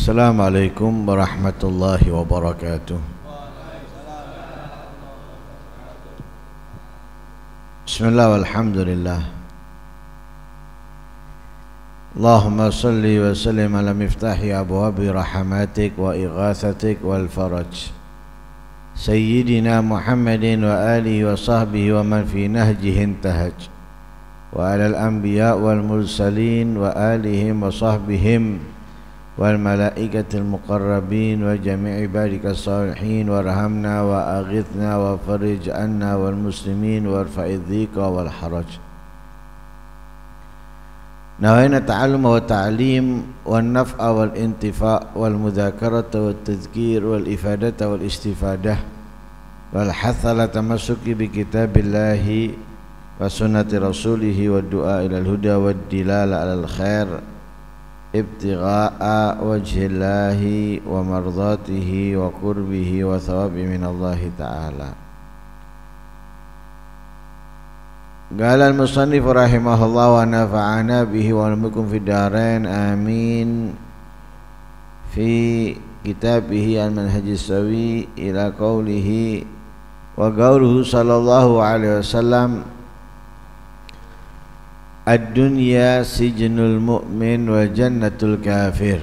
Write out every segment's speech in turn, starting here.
Assalamualaikum warahmatullahi wabarakatuh. Bismillah walhamdulillah. Allahumma salli wa sallim ala miftahi abwabi rahmatik wa ighathatik wal faraj Sayyidina Muhammadin wa alihi wa sahbihi wa man fi nahjihi intahaj wa ala al-anbiya wal mursalin wa alihim wa sahbihim wal malaikatil muqarrabin wa jami' ibadika salihin warhamna wa aghithna wa farij anna wal muslimin warfa'id dhika wal haraj. Nawaina ta'allum wa ta'lim wan naf'a wal intifa' wal mudzakarata wat tadhkir wal ifadata wal istifadah wal hatha ala tamassuki bi kitabillahi wa sunnati rasulih wa du'a ila al huda wad dilala ala al khair ibtigha'a wajhillahi wa mardatihi wa qurbihi wa thawabi minallahi ta'ala. Qala al-musannif rahimahullah wa nafa'ana bihi wa lamukum fid darain amin fi kitabihi al-manhajis sawi ila qawlihi wa qawluhu sallallahu alaihi wasallam ad-dunya sijnul mu'min wa jannatul kafir.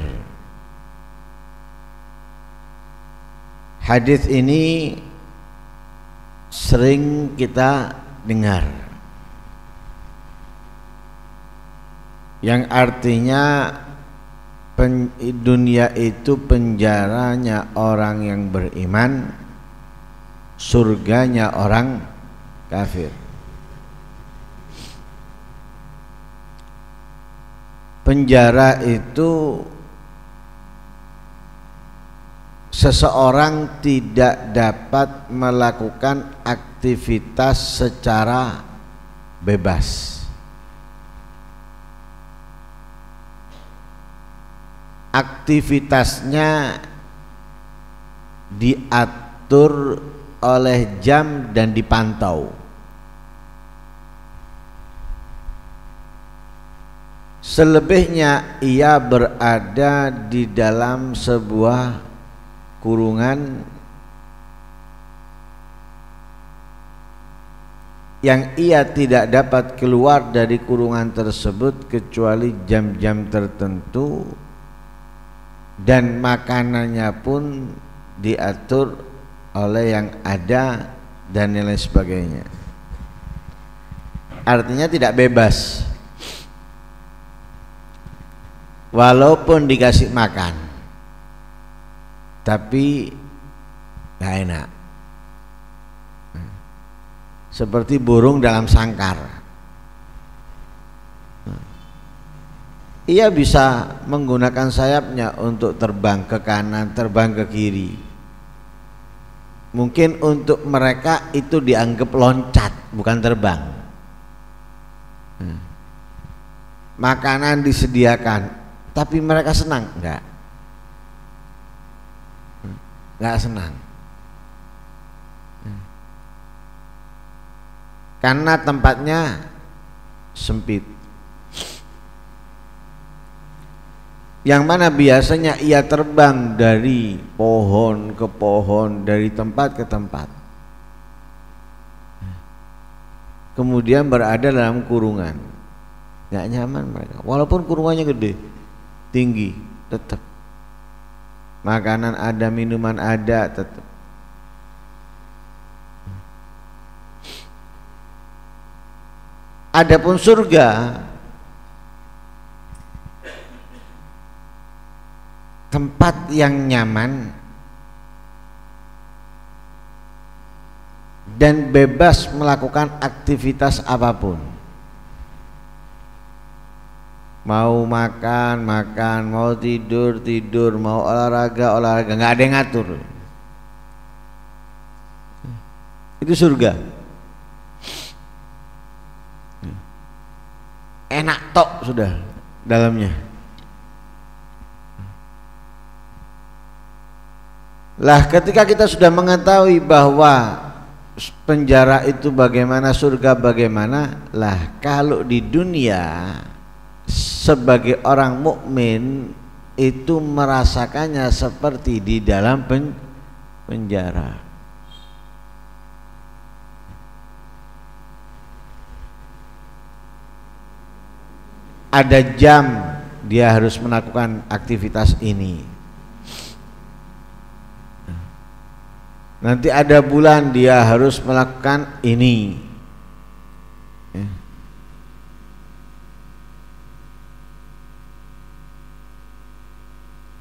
Hadis ini sering kita dengar, yang artinya dunia itu penjaranya orang yang beriman, surganya orang kafir. Penjara itu seseorang tidak dapat melakukan aktivitas secara bebas. Aktivitasnya diatur oleh jam dan dipantau. Selebihnya ia berada di dalam sebuah kurungan yang ia tidak dapat keluar dari kurungan tersebut kecuali jam-jam tertentu, dan makanannya pun diatur oleh yang ada dan lain sebagainya. Artinya tidak bebas, walaupun dikasih makan tapi gak enak, seperti burung dalam sangkar. Ia bisa menggunakan sayapnya untuk terbang ke kanan, terbang ke kiri. Mungkin untuk mereka itu dianggap loncat, bukan terbang. Makanan disediakan, tapi mereka senang? Enggak senang. Karena tempatnya sempit. Yang mana biasanya ia terbang dari pohon ke pohon, dari tempat ke tempat, kemudian berada dalam kurungan. Gak nyaman mereka, walaupun kurungannya gede, tinggi, tetap makanan ada, minuman ada, tetap. Adapun surga, tempat yang nyaman dan bebas melakukan aktivitas apapun. Mau makan, makan, mau tidur, tidur, mau olahraga, olahraga, nggak ada yang ngatur. Itu surga. Enak tok sudah dalamnya. Lah ketika kita sudah mengetahui bahwa penjara itu bagaimana, surga bagaimana, lah kalau di dunia sebagai orang mukmin itu merasakannya seperti di dalam penjara. Ada jam dia harus melakukan aktivitas ini. Nanti ada bulan dia harus melakukan ini.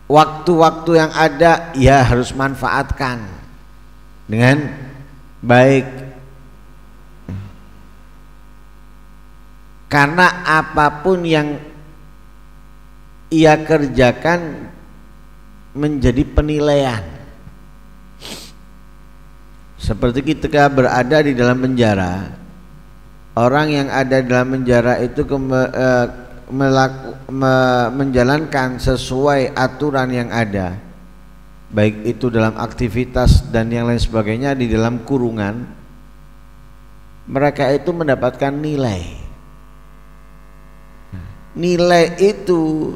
Waktu-waktu yang ada ia harus manfaatkan dengan baik, karena apapun yang ia kerjakan menjadi penilaian. Seperti ketika berada di dalam penjara, orang yang ada di dalam penjara itu menjalankan sesuai aturan yang ada, baik itu dalam aktivitas dan yang lain sebagainya di dalam kurungan, mereka itu mendapatkan nilai. Nilai itu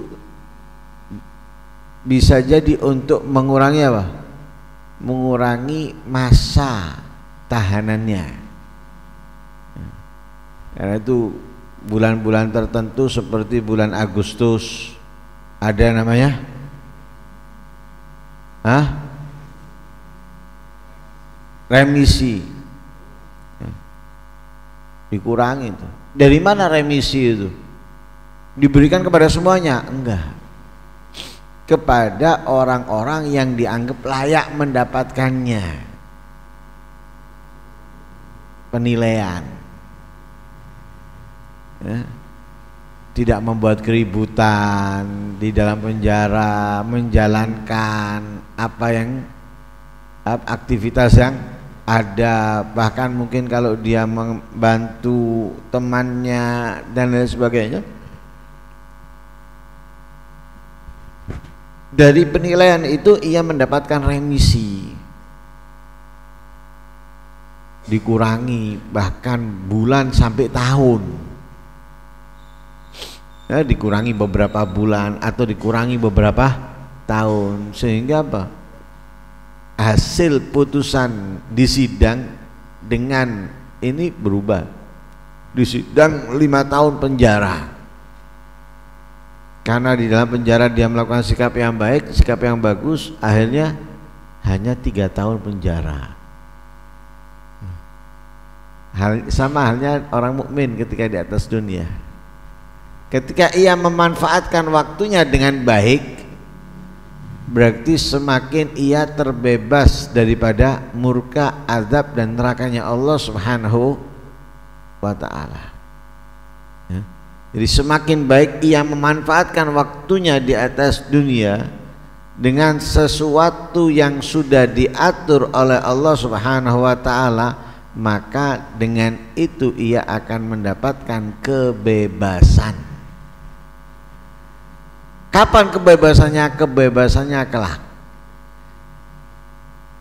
bisa jadi untuk mengurangi apa? Mengurangi masa tahanannya. Karena itu bulan-bulan tertentu seperti bulan Agustus ada namanya remisi, dikurangi itu. Dari mana remisi itu? Diberikan kepada semuanya? Enggak, kepada orang-orang yang dianggap layak mendapatkannya. Penilaian, tidak membuat keributan di dalam penjara, menjalankan apa yang aktivitas yang ada, bahkan mungkin kalau dia membantu temannya dan lain sebagainya. Dari penilaian itu ia mendapatkan remisi, dikurangi bahkan bulan sampai tahun. Dikurangi beberapa bulan atau dikurangi beberapa tahun, sehingga apa? Hasil putusan di sidang dengan ini berubah. Di sidang 5 tahun penjara, karena di dalam penjara dia melakukan sikap yang baik, sikap yang bagus, akhirnya hanya 3 tahun penjara. Sama halnya orang mukmin ketika di atas dunia. Ketika ia memanfaatkan waktunya dengan baik, berarti semakin ia terbebas daripada murka, azab dan nerakanya Allah Subhanahu wa ta'ala. Jadi semakin baik ia memanfaatkan waktunya di atas dunia dengan sesuatu yang sudah diatur oleh Allah Subhanahu wa ta'ala, maka dengan itu ia akan mendapatkan kebebasan. Kapan kebebasannya? Kebebasannya kelak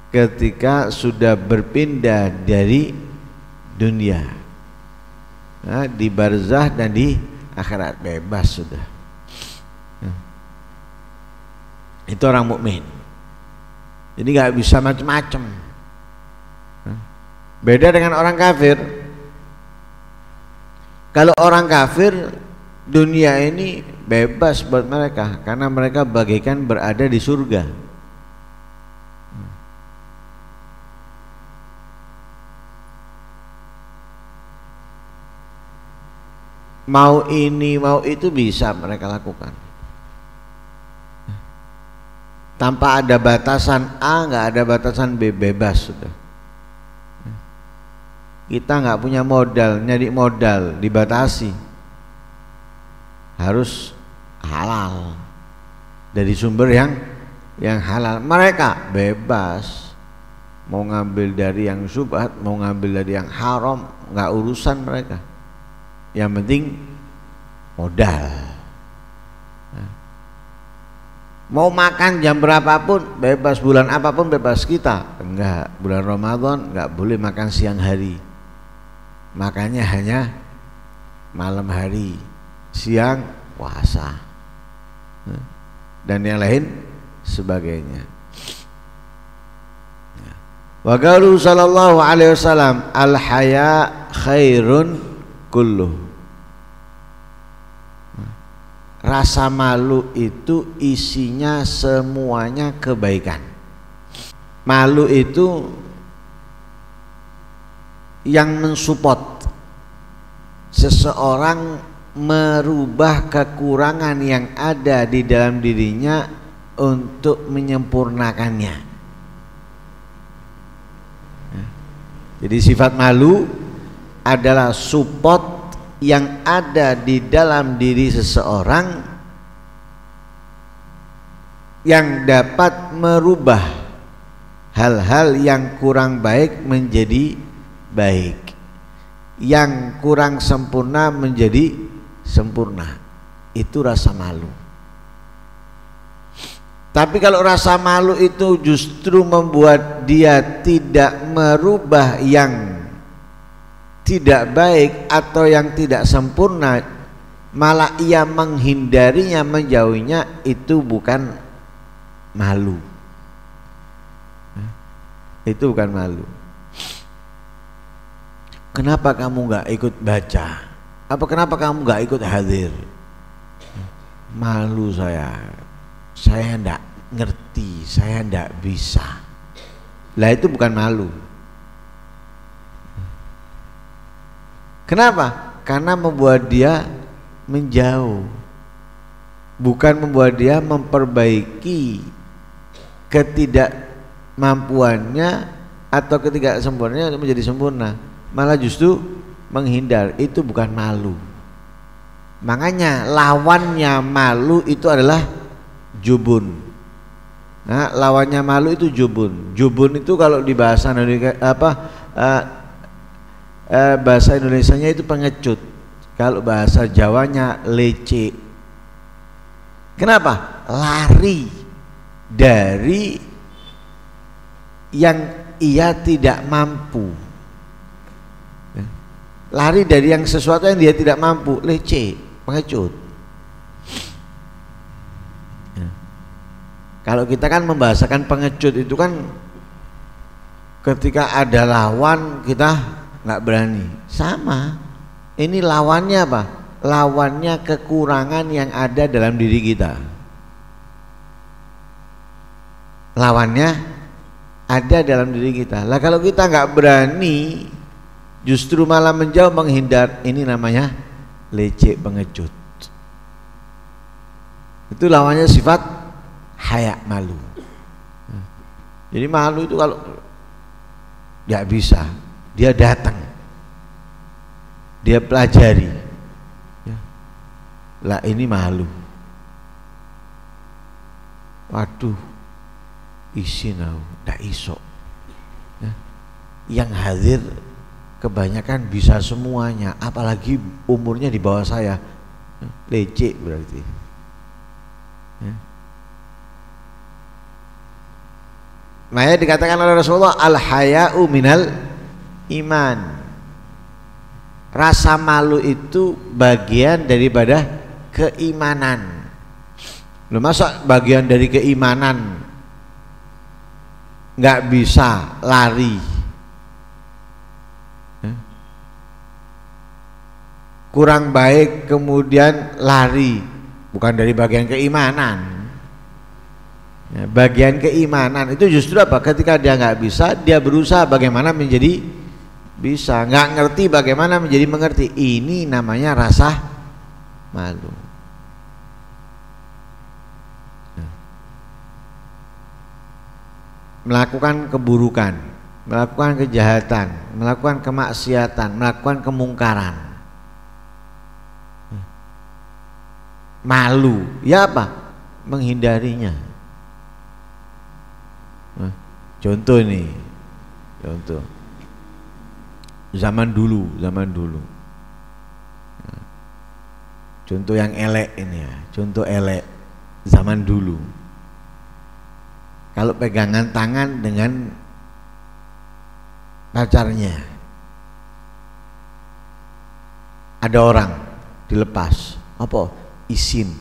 ketika sudah berpindah dari dunia, di barzah dan di akhirat, bebas sudah. Itu orang mukmin. Jadi nggak bisa macam-macam. Beda dengan orang kafir. Kalau orang kafir, dunia ini bebas buat mereka karena mereka bagaikan berada di surga. Mau ini mau itu bisa mereka lakukan tanpa ada batasan A, nggak ada batasan B, bebas sudah. Kita nggak punya modal, nyari modal dibatasi, harus halal dari sumber yang halal. Mereka bebas mau ngambil dari yang syubhat, mau ngambil dari yang haram, nggak urusan mereka. Yang penting modal. Mau makan jam berapapun bebas, bulan apapun bebas kita. Enggak, bulan Ramadan enggak boleh makan siang hari, makannya hanya malam hari, siang puasa. dan yang lain sebagainya. Wa qalu sallallahu alaihi wasallam al haya khairun kulluh. Rasa malu itu isinya semuanya kebaikan. Malu itu yang mensupport seseorang merubah kekurangan yang ada di dalam dirinya untuk menyempurnakannya. Jadi sifat malu adalah support yang ada di dalam diri seseorang yang dapat merubah hal-hal yang kurang baik menjadi baik, yang kurang sempurna menjadi sempurna. Itu rasa malu. Tapi kalau rasa malu itu justru membuat dia tidak merubah yang tidak baik atau yang tidak sempurna, malah ia menghindarinya, menjauhinya, itu bukan malu. Itu bukan malu. Kenapa kamu nggak ikut baca? Kenapa kamu nggak ikut hadir? Malu saya ndak ngerti, saya ndak bisa. Lah itu bukan malu. Kenapa? Karena membuat dia menjauh, bukan membuat dia memperbaiki ketidakmampuannya atau ketidaksempurnaannya menjadi sempurna, malah justru menghindar. Itu bukan malu. Makanya lawannya malu itu adalah jubun. Nah, lawannya malu itu jubun. Jubun itu kalau di bahasa Indonesia bahasa Indonesianya itu pengecut. Kalau bahasa Jawanya lece. Kenapa? Lari dari yang ia tidak mampu. Lari dari yang sesuatu yang dia tidak mampu, lece, pengecut. Kalau kita kan membahasakan pengecut itu kan ketika ada lawan kita nggak berani. Sama, ini lawannya apa? Lawannya kekurangan yang ada dalam diri kita. Lawannya ada dalam diri kita. Lah kalau kita nggak berani, justru malah menjauh, menghindar, ini namanya lecek, pengecut. Itu lawannya sifat haya, malu. Jadi malu itu kalau nggak bisa, dia datang, dia pelajari, lah ini malu. Waduh, isin aku ndak iso. Yang hadir kebanyakan bisa semuanya, apalagi umurnya di bawah saya, lecek berarti. Makanya dikatakan oleh Rasulullah, al-haya'u minal iman. Rasa malu itu bagian daripada keimanan. Loh, masa bagian dari keimanan nggak bisa lari? Kurang baik kemudian lari, bukan dari bagian keimanan. Ya, bagian keimanan itu justru apa? Ketika dia nggak bisa, dia berusaha bagaimana menjadi bisa. Nggak ngerti bagaimana menjadi mengerti. Ini namanya rasa malu. Melakukan keburukan, melakukan kejahatan, melakukan kemaksiatan, melakukan kemungkaran. Malu, ya apa? Menghindarinya. Contoh nih, contoh zaman dulu, contoh yang elek ini ya, contoh elek zaman dulu. Kalau pegangan tangan dengan pacarnya, ada orang dilepas, apa? Isin.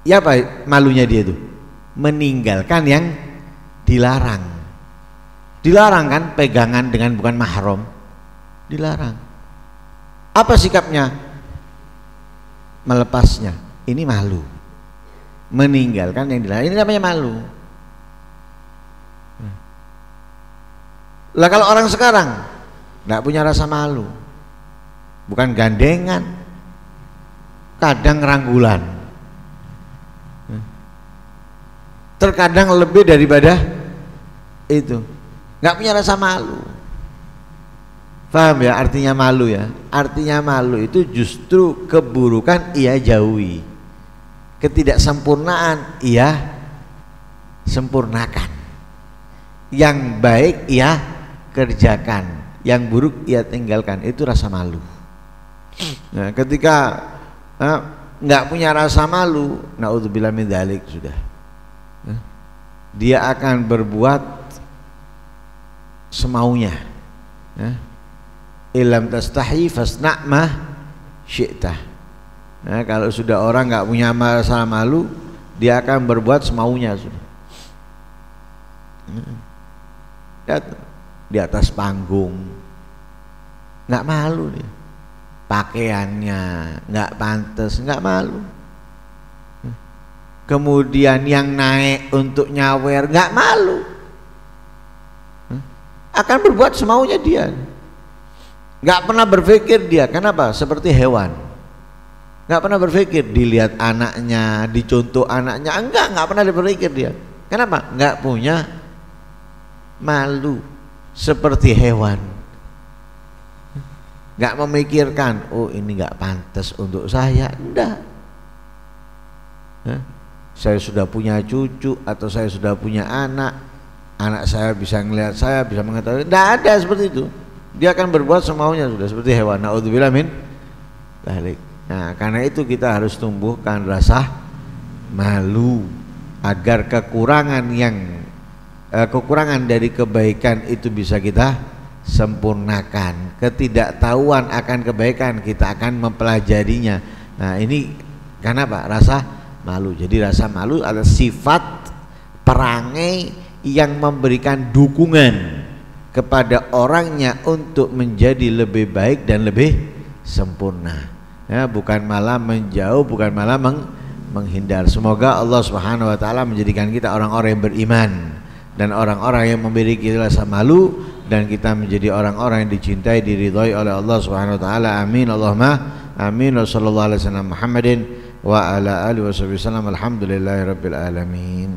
Ya apa malunya dia itu? Meninggalkan yang dilarang. Dilarang kan pegangan dengan bukan mahram. Dilarang. Apa sikapnya? Melepasnya. Ini malu. Meninggalkan yang dilarang. Ini namanya malu. Lah kalau orang sekarang nggak punya rasa malu, bukan gandengan, kadang rangkulan, terkadang lebih daripada itu, nggak punya rasa malu. Paham ya artinya malu ya? Artinya malu itu justru keburukan ia jauhi, ketidaksempurnaan ia sempurnakan, yang baik ia kerjakan, yang buruk ia tinggalkan. Itu rasa malu. Nah, ketika nggak punya rasa malu, naudzubillah min dzalik, sudah dia akan berbuat semaunya. Ilam tastahi fasna' ma syi'tah. Nah, kalau sudah orang nggak punya rasa malu, dia akan berbuat semaunya sudah. Di atas panggung nggak malu dia, pakaiannya nggak pantas, nggak malu. Kemudian yang naik untuk nyawer nggak malu, akan berbuat semaunya dia, nggak pernah berpikir dia. Kenapa? Seperti hewan, nggak pernah berpikir dilihat anaknya, dicontoh anaknya, nggak pernah berpikir dia. Kenapa? Nggak punya malu. Seperti hewan, nggak memikirkan, oh ini nggak pantas untuk saya. Enggak. Saya sudah punya cucu atau saya sudah punya anak saya bisa ngelihat, saya bisa mengetahui. Enggak ada seperti itu. Dia akan berbuat semaunya sudah, seperti hewan. Naudzubillah min dzalik. Nah, karena itu kita harus tumbuhkan rasa malu agar kekurangan dari kebaikan itu bisa kita sempurnakan. Ketidaktahuan akan kebaikan kita akan mempelajarinya. Nah, ini kenapa? Rasa malu. Jadi rasa malu adalah sifat perangai yang memberikan dukungan kepada orangnya untuk menjadi lebih baik dan lebih sempurna. Ya, bukan malah menjauh, bukan malah menghindar. Semoga Allah Subhanahu wa taala menjadikan kita orang-orang yang beriman dan orang-orang yang memiliki rasa malu, dan kita menjadi orang-orang yang dicintai, diridhai oleh Allah Subhanahu wa taala. Amin. Allahumma amin. Wa sallallahu alaihi wasallam Muhammadin wa ala alihi wasallam. Alhamdulillahirabbil alamin.